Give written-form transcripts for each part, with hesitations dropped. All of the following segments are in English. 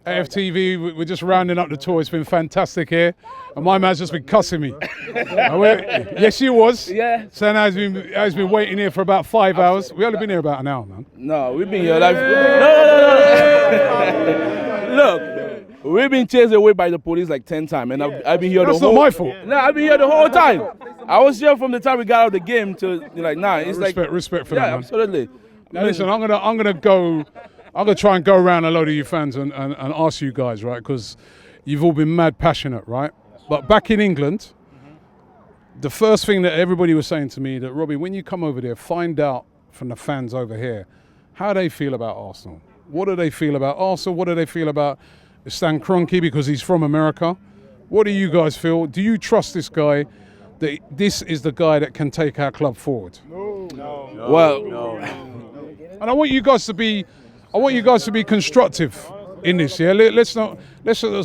AFTV, we're just rounding up the tour. It's been fantastic here. And my man's just been cussing me. Yes, you was. Yeah. Saying has been waiting here for about 5 hours. We only been here about an hour, man. No, we've been here like... No. Look, we've been chased away by the police like 10 times, and I've been here That's the whole... not my fault. No, I've been here the whole time. I was here from the time we got out of the game to like now. It's Respect for that, man. Absolutely. Now listen, I'm gonna try and go around a load of you fans and ask you guys, right? Because you've all been mad passionate, right? But back in England, the first thing that everybody was saying to me that, Robbie, when you come over there, find out from the fans over here how they feel about Arsenal. What do they feel about Arsenal? What do they feel about Stan Kroenke because he's from America? What do you guys feel? Do you trust this guy? That this is the guy that can take our club forward? No. And I want you guys to be constructive in this. Yeah, let's not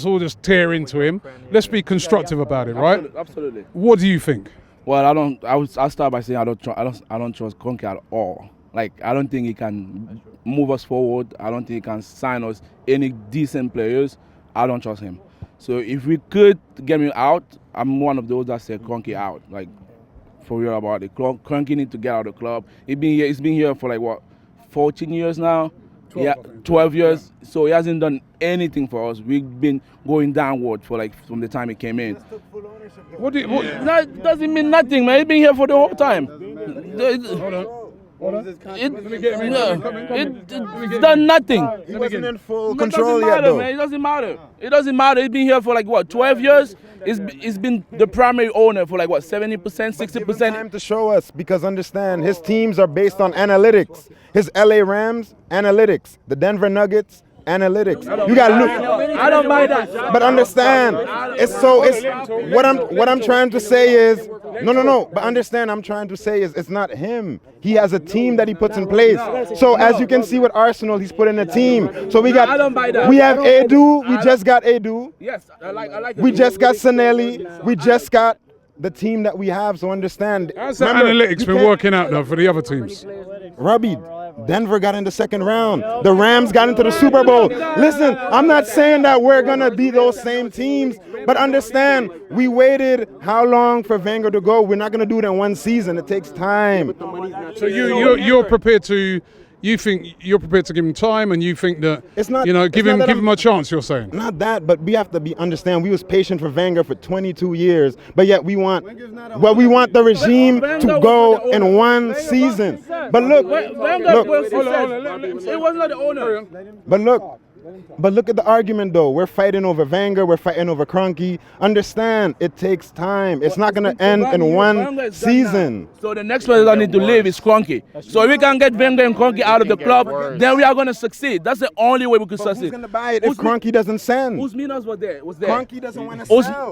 all just tear into him. Let's be constructive about it, right? Absolutely. What do you think? Well, I'll start by saying I don't trust Kroenke at all. Like, I don't think he can move us forward. I don't think he can sign us any decent players. I don't trust him. So if we could get him out, I'm one of those that say Kroenke out. Like, for real about it. Kroenke need to get out of the club. He's been here for like what, 14 years now? 12 years. Yeah. So he hasn't done anything for us. We've been going downward from the time he came in. That doesn't mean nothing, man. He's been here for the whole time. Hold on. It's done nothing. He wasn't in full control yet, though. Man. It doesn't matter. It doesn't matter. He's been here for like what, 12 years? He's been the primary owner for like what, 70%, 60%? Give him time to show us, because understand, his teams are based on analytics. His LA Rams, analytics. The Denver Nuggets, analytics. You got to look. I don't buy that. But understand, what I'm trying to say is, no. But understand, I'm trying to say is, it's not him. He has a team that he puts in place. So as you can see with Arsenal, he's put in a team. So we have Edu. We just got Edu. Yes, I like. We just got Sanelli. We just got the team that we have. So understand. How's that analytics been working out though for the other teams? Robbie, Denver got in the second round. The Rams got into the Super Bowl. Listen, I'm not saying that we're going to be those same teams, but understand, we waited how long for Wenger to go? We're not going to do it in one season. It takes time. So you're prepared to... You think you're prepared to give him time, and you think that give him a chance. You're saying not that, but we have to understand. We was patient for Wenger for 22 years, but yet we want the regime to go in one season. But look, it was not the owner. But look at the argument though. We're fighting over Wenger. We're fighting over Kroenke. Understand, it takes time. It's not going to end in one season. So the next person that need to leave is Kroenke. So if we can get Wenger and Kroenke out of the club, then we are going to succeed. That's the only way we could succeed. Who's going to buy it if Kroenke doesn't send? Usminas was there. Kroenke doesn't want to sell.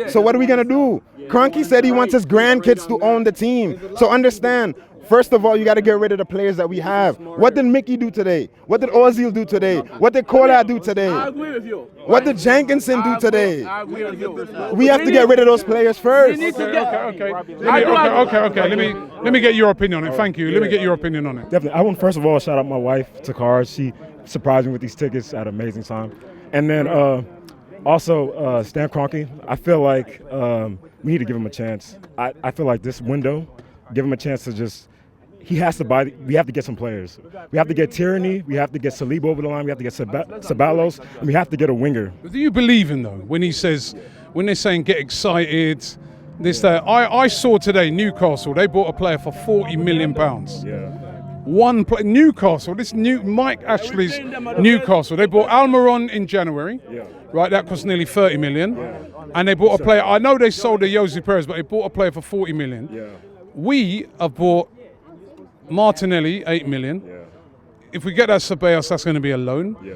So what are we going to do? Kroenke said he wants his grandkids to own the team. So understand. First of all, you got to get rid of the players that we have. What did Mickey do today? What did Ozil do today? What did Kola do today? I agree with you. What did Jenkinson do today? I agree with you. We have to get rid of those players first. Okay. Let me get your opinion on it. Thank you. Let me get your opinion on it. Definitely. I want first of all shout out my wife, Takara. She surprised me with these tickets at an amazing time. And then also Stan Kroenke. I feel like we need to give him a chance. I feel like this window, give him a chance to just. He has to buy. We have to get some players. We have to get Tierney. We have to get Saliba over the line. We have to get Ceballos, and we have to get a winger. Do you believe in though when they're saying get excited, this that? I saw today Newcastle. They bought a player for £40 million. Yeah. Newcastle. This new Mike Ashley's Newcastle. They bought Almiron in January. Yeah. Right, that cost nearly 30 million. Yeah. And they bought a player. I know they sold the Jose Perez, but they bought a player for 40 million. Yeah. We have bought Martinelli, 8 million. Yeah. If we get that Ceballos, that's going to be a loan. Yeah.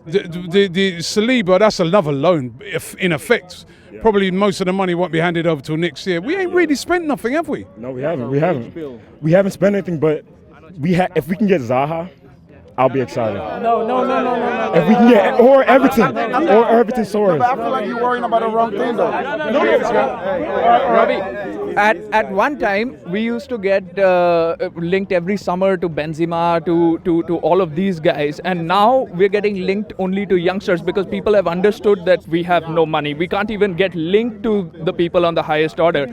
The Saliba, that's another loan, in effect. Yeah. Probably most of the money won't be handed over till next year. We ain't really spent nothing, have we? No, we haven't. We haven't spent anything, but if we can get Zaha, I'll be excited. No. If we can get or Everton Soares. I feel like you're worrying about the wrong thing, though. Robbie, at one time we used to get linked every summer to Benzema, to all of these guys, and now we're getting linked only to youngsters because people have understood that we have no money. We can't even get linked to the people on the highest order.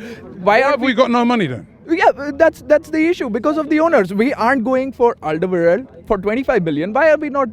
Why Have we got no money then? Yeah, that's the issue because of the owners. We aren't going for Alderweireld for 25 billion. Why are we not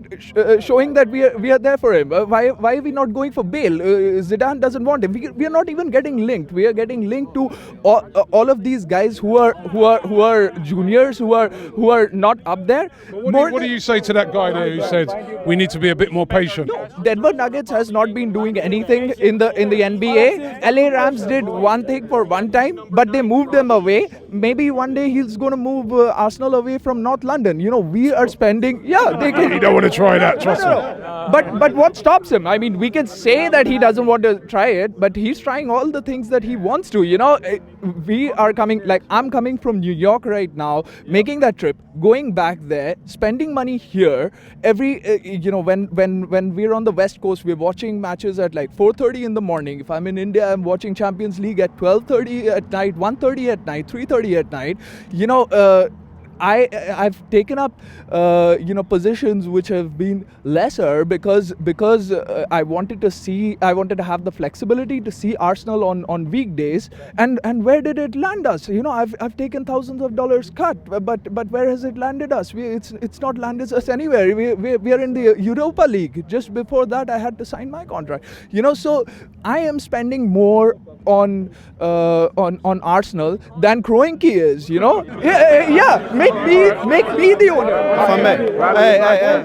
showing that we are there for him? Why are we not going for Bale? Zidane doesn't want him. We are not even getting linked. We are getting linked to all of these guys who are juniors, who are not up there. What do you say to that guy there who said we need to be a bit more patient? Denver Nuggets has not been doing anything in the NBA. LA Rams did one thing for one time, but they moved them away. Maybe one day he's going to move Arsenal away from North London. We are spending. Yeah, they can. You don't want to try that, trust me. But what stops him? I mean, we can say that he doesn't want to try it, but he's trying all the things that he wants to. We are coming. Like I'm coming from New York right now, making that trip, going back there, spending money here. Every when we're on the West Coast, we're watching matches at like 4:30 in the morning. If I'm in India, I'm watching Champions League at 12:30 at night, 1:30 at night, 3:30 at night. I've taken up positions which have been lesser because I wanted to have the flexibility to see Arsenal on weekdays, and where did it land us? I've taken thousands of dollars cut, but where has it landed us? It's not landed us anywhere. We are in the Europa League. Just before that I had to sign my contract. So I am spending more on Arsenal than Kroenke is. Yeah. Make me the owner. If I may. Hey,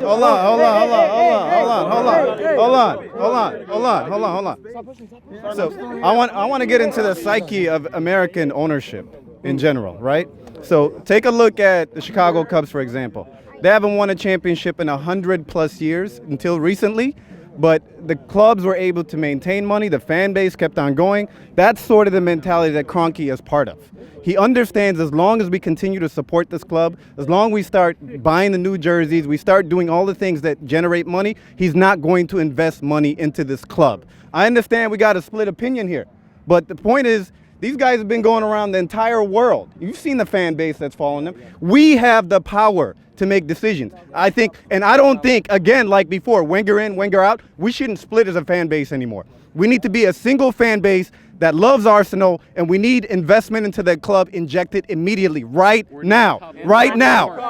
hold on. So I want to get into the psyche of American ownership in general, right? So take a look at the Chicago Cubs, for example. They haven't won a championship in 100+ years until recently, but the clubs were able to maintain money. The fan base kept on going. That's sort of the mentality that Kroenke is part of. He understands as long as we continue to support this club, as long as we start buying the new jerseys, we start doing all the things that generate money, he's not going to invest money into this club. I understand we got a split opinion here, but the point is, these guys have been going around the entire world. You've seen the fan base that's following them. We have the power to make decisions. I don't think, again, like before, Wenger in, Wenger out, we shouldn't split as a fan base anymore. We need to be a single fan base that loves Arsenal, and we need investment into that club injected immediately, right now.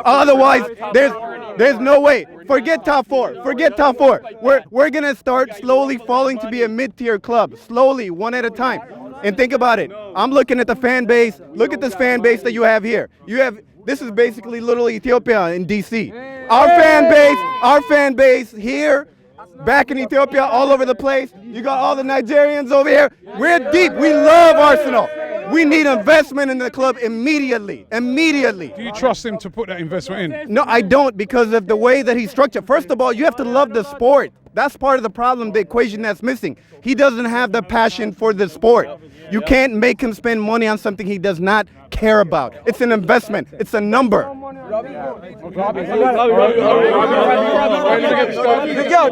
Otherwise, there's no way. Forget top four. We're going to start slowly falling to be a mid-tier club, slowly, one at a time. And think about it. I'm looking at the fan base. Look at this fan base that you have here. This is basically little Ethiopia in DC. Our fan base here, back in Ethiopia, all over the place. You got all the Nigerians over here. We're deep. We love Arsenal. We need investment in the club immediately. Do you trust him to put that investment in? No, I don't, because of the way that he's structured. First of all, you have to love the sport. That's part of the problem, the equation that's missing. He doesn't have the passion for the sport. You can't make him spend money on something he does not care about. It's an investment. It's a number. They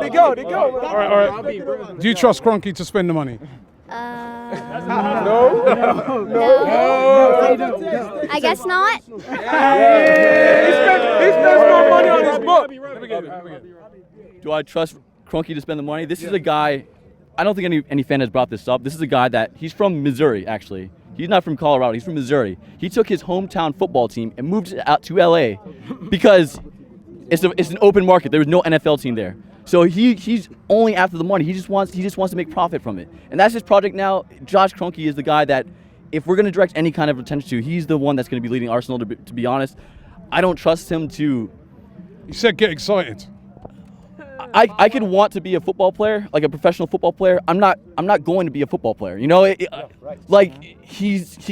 go. All right. Do you trust Kroenke to spend the money? No. I guess not. He spends more money on his book. Do I trust Kroenke to spend the money? This is a guy, I don't think any fan has brought this up. This is a guy he's from Missouri, actually. He's not from Colorado, he's from Missouri. He took his hometown football team and moved it out to LA because it's an open market. There was no NFL team there. So he's only after the money. He just wants to make profit from it. And that's his project now. Josh Kroenke is the guy that, if we're going to direct any kind of attention to, he's the one that's going to be leading Arsenal, to be honest. I don't trust him to... You said get excited. I could want to be a football player, like a professional football player. I'm not going to be a football player. He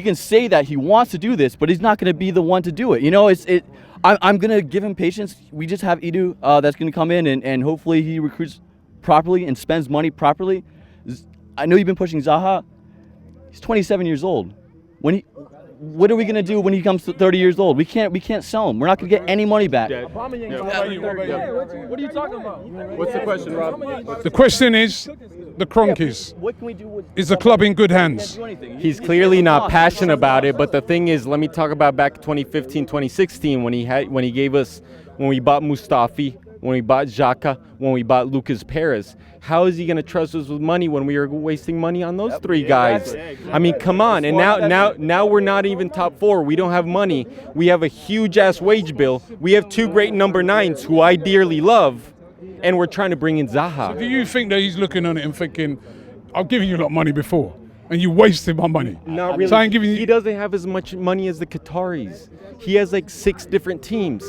can say that he wants to do this, but he's not going to be the one to do it. I'm going to give him patience. We just have Edu that's going to come in and hopefully he recruits properly and spends money properly. I know you've been pushing Zaha. He's 27 years old. what are we gonna do when he comes to 30 years old? We can't sell him. We're not gonna get any money back. What are you talking about? What's the question, Rob? The question is, the Kroenkes. What can we do with? Is the club in good hands? He's clearly not passionate about it, but the thing is, let me talk about back 2015, 2016 when he gave us, when we bought Mustafi, when we bought Xhaka, when we bought Lucas Perez. How is he going to trust us with money when we are wasting money on those three guys? I mean, come on. And now we're not even top 4. We don't have money. We have a huge ass wage bill. We have 2 great number 9s who I dearly love, and we're trying to bring in Zaha. Do you think that he's looking on it and thinking, I've given you a lot of money before, and you wasted my money? Not really. So I'm giving you. He doesn't have as much money as the Qataris. He has like 6 different teams.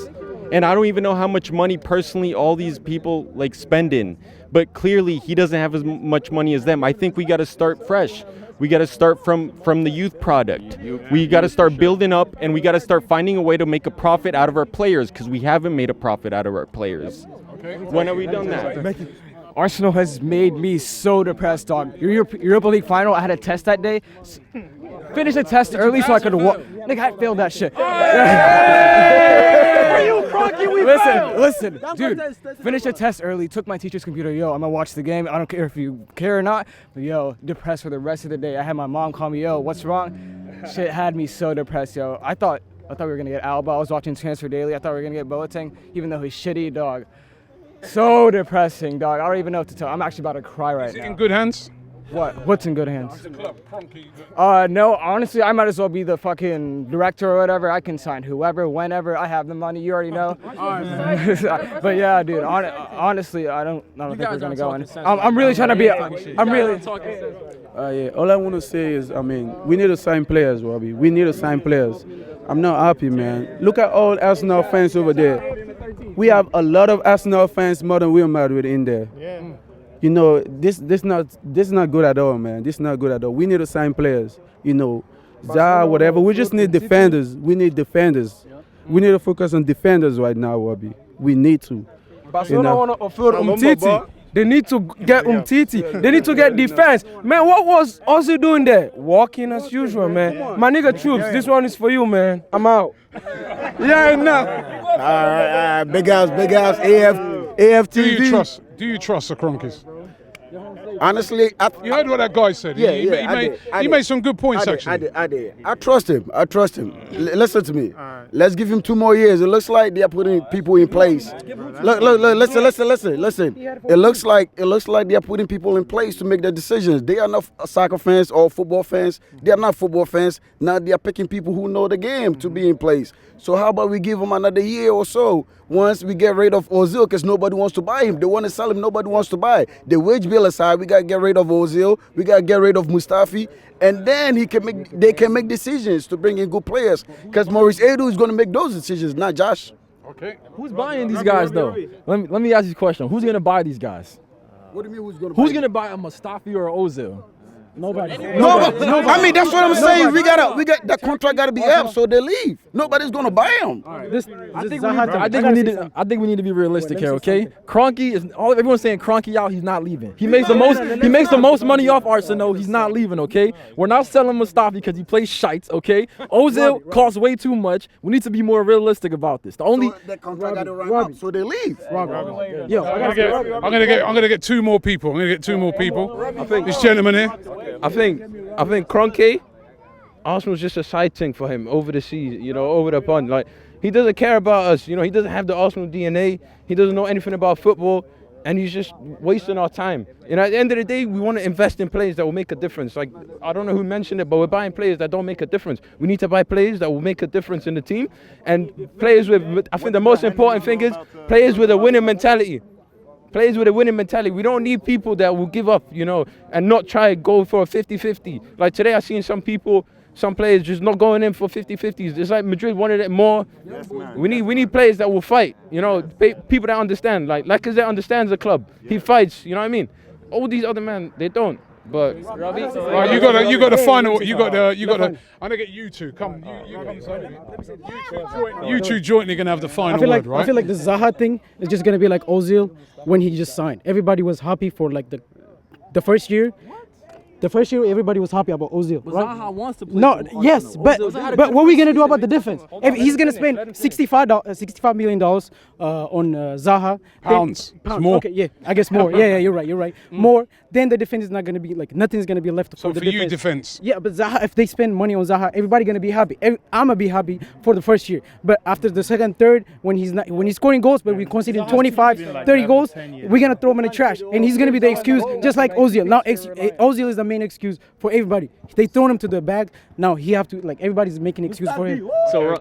And I don't even know how much money personally all these people like spend in. But clearly he doesn't have as much money as them. I think we got to start fresh. We got to start from the youth product. We got to start building up, and we got to start finding a way to make a profit out of our players, because we haven't made a profit out of our players. When have we done that? Arsenal has made me so depressed, dog. Europa League final, I had a test that day. Finished the test early so I could walk. Nigga, I failed that shit. Listen, dude. Finished the test early, took my teacher's computer. Yo, I'm gonna watch the game. I don't care if you care or not. But yo, depressed for the rest of the day. I had my mom call me, yo, what's wrong? Shit had me so depressed, yo. I thought we were gonna get Alba. I was watching Transfer Daily. I thought we were gonna get Boateng, even though he's shitty, dog. So depressing, dog. I don't even know what to tell. I'm actually about to cry right now. In good hands? What's in good hands? No, honestly, I might as well be the fucking director or whatever. I can sign whoever, whenever. I have the money. You already know. But yeah, dude. Honestly, I don't think we're gonna go in. I'm really trying to be. Yeah. All I want to say is, I mean, we need to sign players, Robbie. We need to sign players. I'm not happy, man. Look at all Arsenal fans over there. We have a lot of Arsenal fans more than Real Madrid in there. Yeah. You know, this not good at all, man. This is not good at all. We need to sign players. You know, whatever. We just need defenders. We need defenders. We need to focus on defenders right now, Robbie. We need to. Barcelona want to offer Umtiti. They need to get Umtiti. They need to get defense. Man, what was Ozzy doing there? Walking as usual, man. My nigga Troops, this one is for you, man. I'm out. Yeah, enough. All right. Big house, AFTV. Do you trust the Kroenkes? Honestly, you heard what that guy said. He made some good points, actually. I did. I trust him. Listen to me. Let's give him 2 more years. It looks like they're putting people in place. Look. Listen. It looks like they're putting people in place to make their decisions. They are not soccer fans or football fans. They are not football fans. Now they are picking people who know the game to be in place. So how about we give them another year or so? Once we get rid of Ozil, because nobody wants to buy him. They want to sell him, nobody wants to buy. The wage bill aside, we got to get rid of Ozil. We got to get rid of Mustafi. And then they can make decisions to bring in good players. Because Maurice Edu is going to make those decisions, not Josh. Okay. Who's buying these guys, though? Let me ask you a question. Who's going to buy these guys? What do you mean who's going to buy a Mustafi or Ozil? Nobody. I mean, that's what I'm saying. We got that contract got to be up, so they leave. Nobody's gonna buy them. I think we need to be realistic here, okay? Kroenke is everyone's saying Kroenke out. He's not leaving. He makes the most money off Arsenal. He's not leaving, okay? We're not selling Mustafi because he plays shites, okay? Ozil costs way too much. We need to be more realistic about this. That contract got to run up, so they leave. I'm gonna get 2 more people. This gentleman here. I think Kroenke, Arsenal's just a side thing for him over the seas, over the pond. Like, he doesn't care about us, he doesn't have the Arsenal DNA. He doesn't know anything about football, and he's just wasting our time. At the end of the day, we want to invest in players that will make a difference. Like, I don't know who mentioned it, but we're buying players that don't make a difference. We need to buy players that will make a difference in the team, and players with, I think the most important thing is players with a winning mentality. Players with a winning mentality. We don't need people that will give up, and not try to go for a 50-50. Like today, I've seen some players just not going in for 50-50s. It's like Madrid wanted it more. Yes, we need players that will fight, people that understand. Like Lacazette understands the club. He fights, you know what I mean? All these other men, they don't. But you got the final. You got the. I'm gonna get you two. Come, you two jointly gonna have the final word, right? I feel like the Zaha thing is just gonna be like Ozil when he just signed. Everybody was happy for like the first year. the first year everybody was happy about Ozil, right? Zaha wants to play. No, for yes, Arsenal. but Ozil had a but good what are we gonna first do about the season. defense? If he's gonna spend $65 million on Zaha, Pounds. then, It's more. Okay, yeah, I guess more. Yeah, you're right. More. Then the defense is not gonna be like nothing's gonna be left So for the for defense. you, defense. Yeah, but Zaha, if they spend money on Zaha, everybody gonna be happy. I'm gonna be happy for the first year, but after the second, third, when he's scoring goals, but we conceding 25, 30 goals, we're gonna throw him in the trash, and he's gonna be the excuse, just like Ozil. Now Ozil is the main excuse for everybody. They thrown him to the bag. Now he have to everybody's making an excuse for him. So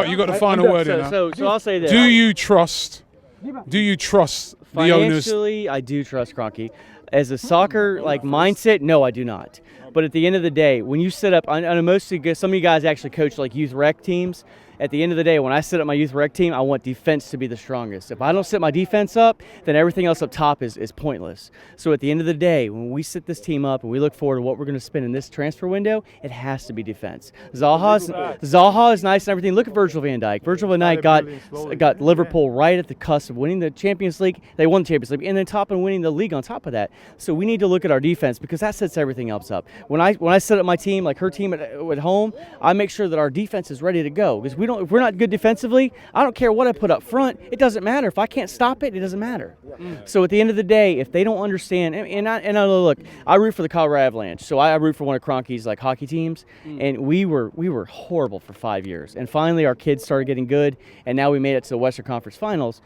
You got the final word in now. So I'll say this. Do you trust the owners? Financially, I do trust Kroenke. As a soccer mindset, no, I do not. But at the end of the day, when you set up, I know some of you guys actually coach youth rec teams. At the end of the day, when I set up my youth rec team, I want defense to be the strongest. If I don't set my defense up, then everything else up top is pointless. So at the end of the day, when we set this team up and we look forward to what we're going to spend in this transfer window, it has to be defense. Zaha is nice and everything. Look at Virgil van Dijk. Virgil van Dijk got Liverpool right at the cusp of winning the Champions League. They won the Champions League and then top and winning the league on top of that. So we need to look at our defense because that sets everything else up. When I set up my team, like her team at home, I make sure that our defense is ready to go because if we're not good defensively, I don't care what I put up front. It doesn't matter. If I can't stop it, it doesn't matter. So at the end of the day, if they don't understand, and I look, I root for the Colorado Avalanche, so I root for one of Kroenke's hockey teams, and we were horrible for 5 years, and finally our kids started getting good, and now we made it to the Western Conference Finals.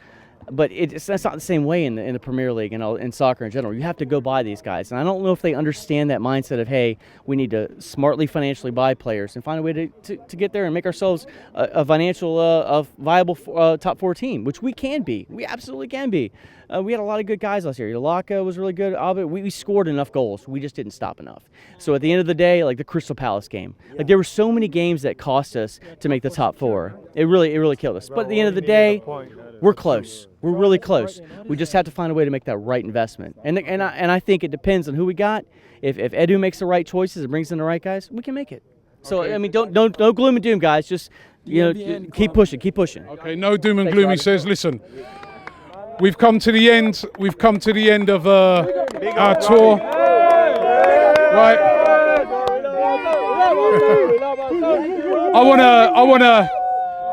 But that's not the same way in the Premier League and in soccer in general. You have to go buy these guys. And I don't know if they understand that mindset of, hey, we need to smartly financially buy players and find a way to get there and make ourselves a viable top 4 team, which we can be. We absolutely can be. We had a lot of good guys last year. Yalaka was really good. We scored enough goals. We just didn't stop enough. So at the end of the day, the Crystal Palace game, there were so many games that cost us to make the top 4. It really killed us. But at the end of the day, we're close. We're really close. We just have to find a way to make that right investment. And I think it depends on who we got. If Edu makes the right choices and brings in the right guys, we can make it. So I mean, don't gloom and doom, guys. Just keep pushing. Okay, no doom and gloom. He says, listen, we've come to the end. We've come to the end of our tour. Right.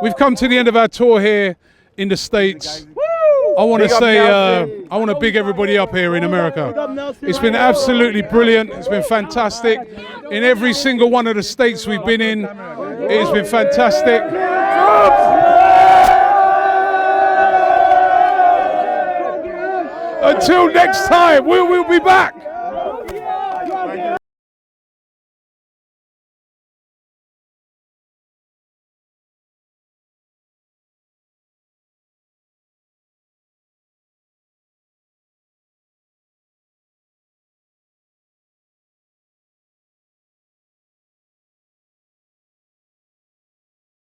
We've come to the end of our tour here in the States. I want to say, I want to big everybody up here in America. It's been absolutely brilliant. It's been fantastic. In every single one of the states we've been in, it's been fantastic. Until next time, we will be back.